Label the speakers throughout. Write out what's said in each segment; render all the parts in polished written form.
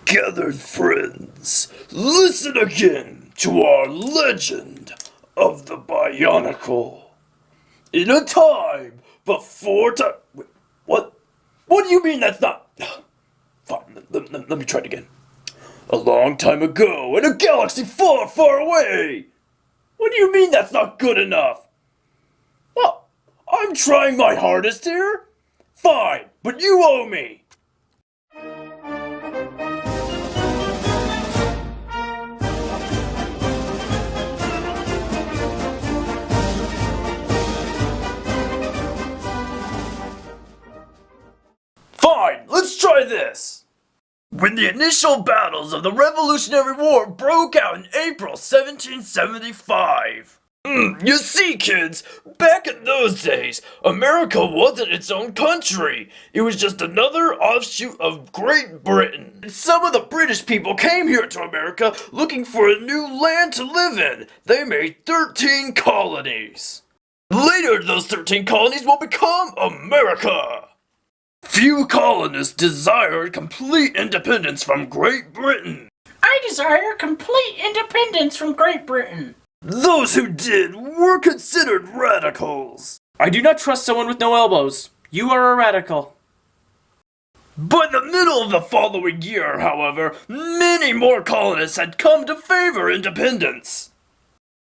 Speaker 1: Gathered friends, listen again to our legend of the Bionicle. In a time before time... Wait, what? What do you mean that's not... Fine, let me try it again. A long time ago, in a galaxy far, far away. What do you mean that's not good enough? Well, I'm trying my hardest here. Fine, but you owe me. Fine, let's try this! When the initial battles of the Revolutionary War broke out in April 1775. You see, kids, back in those days, America wasn't its own country. It was just another offshoot of Great Britain. And some of the British people came here to America looking for a new land to live in. They made 13 colonies. Later, those 13 colonies will become America. Few colonists desired complete independence from Great Britain.
Speaker 2: I desire complete independence from Great Britain.
Speaker 1: Those who did were considered radicals.
Speaker 3: I do not trust someone with no elbows. You are a radical.
Speaker 1: By the middle of the following year, however, many more colonists had come to favor independence.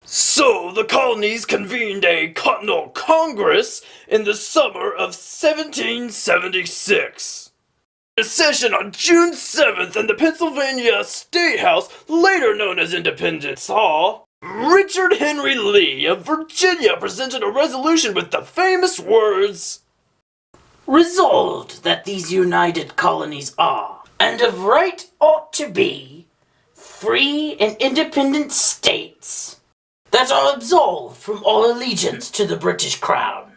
Speaker 1: So the colonies convened a Continental Congress in the summer of 1776. A session on June 7th in the Pennsylvania State House, later known as Independence Hall, Richard Henry Lee of Virginia presented a resolution with the famous words,
Speaker 2: Resolved that these united colonies are, and of right ought to be, free and independent states, that are absolved from all allegiance to the British Crown,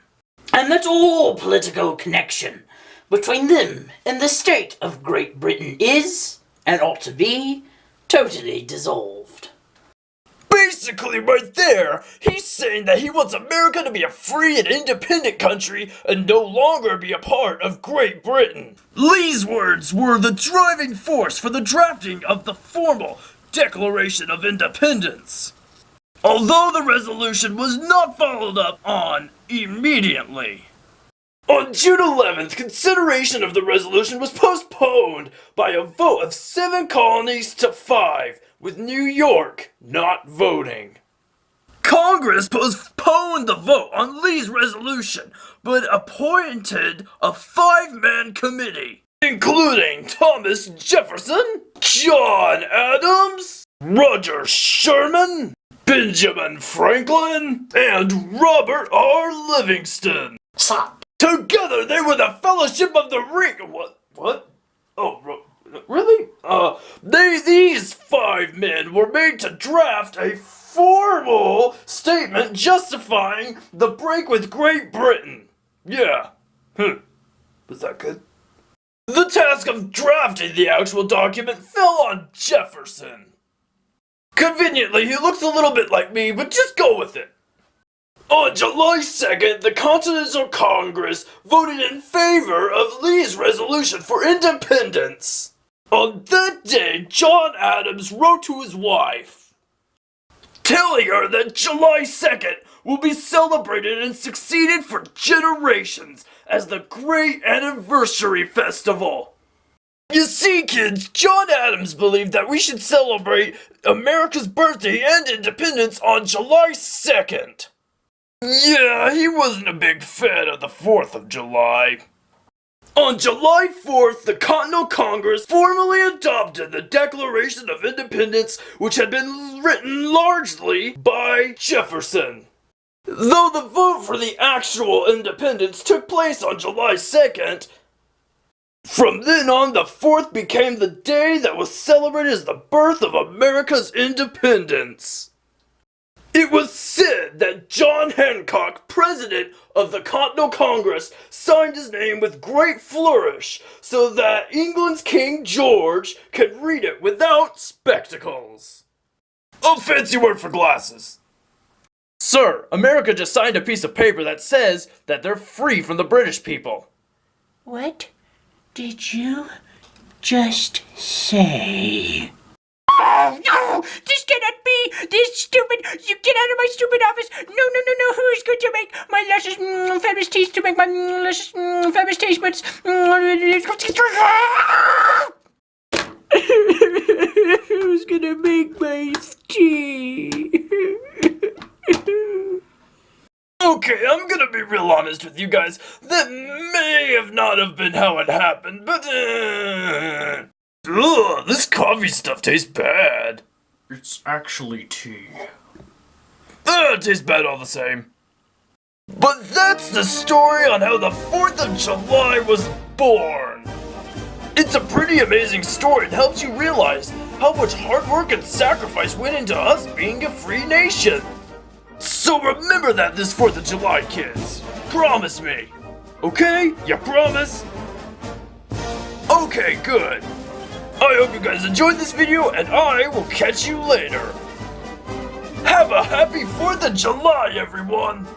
Speaker 2: and that all political connection between them and the state of Great Britain is, and ought to be, totally dissolved.
Speaker 1: Basically, right there, he's saying that he wants America to be a free and independent country and no longer be a part of Great Britain. Lee's words were the driving force for the drafting of the formal Declaration of Independence. Although the resolution was not followed up on immediately. On June 11th, consideration of the resolution was postponed by a vote of 7 colonies to 5, with New York not voting. Congress postponed the vote on Lee's resolution, but appointed a 5-man committee, including Thomas Jefferson, John Adams, Roger Sherman, Benjamin Franklin, and Robert R. Livingston.
Speaker 2: Stop.
Speaker 1: Together they were the Fellowship of the Ring. What? Oh, really? These 5 men were made to draft a formal statement justifying the break with Great Britain. Yeah. Was that good? The task of drafting the actual document fell on Jefferson. Conveniently, he looks a little bit like me, but just go with it. On July 2nd, the Continental Congress voted in favor of Lee's resolution for independence. On that day, John Adams wrote to his wife, telling her that July 2nd will be celebrated and succeeded for generations as the Great Anniversary Festival. You see, kids, John Adams believed that we should celebrate America's birthday and independence on July 2nd. Yeah, he wasn't a big fan of the 4th of July. On July 4th, the Continental Congress formally adopted the Declaration of Independence, which had been written largely by Jefferson. Though the vote for the actual independence took place on July 2nd, from then on, the 4th became the day that was celebrated as the birth of America's independence. It was said that John Hancock, president of the Continental Congress, signed his name with great flourish so that England's King George could read it without spectacles. A fancy word for glasses. Sir, America just signed a piece of paper that says that they're free from the British people.
Speaker 2: What did you Just say.
Speaker 4: Oh no! This cannot be! This stupid! You get out of my stupid office! No, no, no, no! Who's going to make my luscious, fabulous taste? To make my luscious, fabulous taste buds? Who's gonna make my tea?
Speaker 1: Okay, I'm gonna be real honest with you guys. That may have not have been how it happened, but ugh, this coffee stuff tastes bad.
Speaker 3: It's actually tea.
Speaker 1: It tastes bad all the same. But that's the story on how the 4th of July was born. It's a pretty amazing story. It helps you realize how much hard work and sacrifice went into us being a free nation. So remember that this 4th of July, kids. Promise me. Okay? You promise? Okay, good. I hope you guys enjoyed this video, and I will catch you later. Have a happy 4th of July, everyone!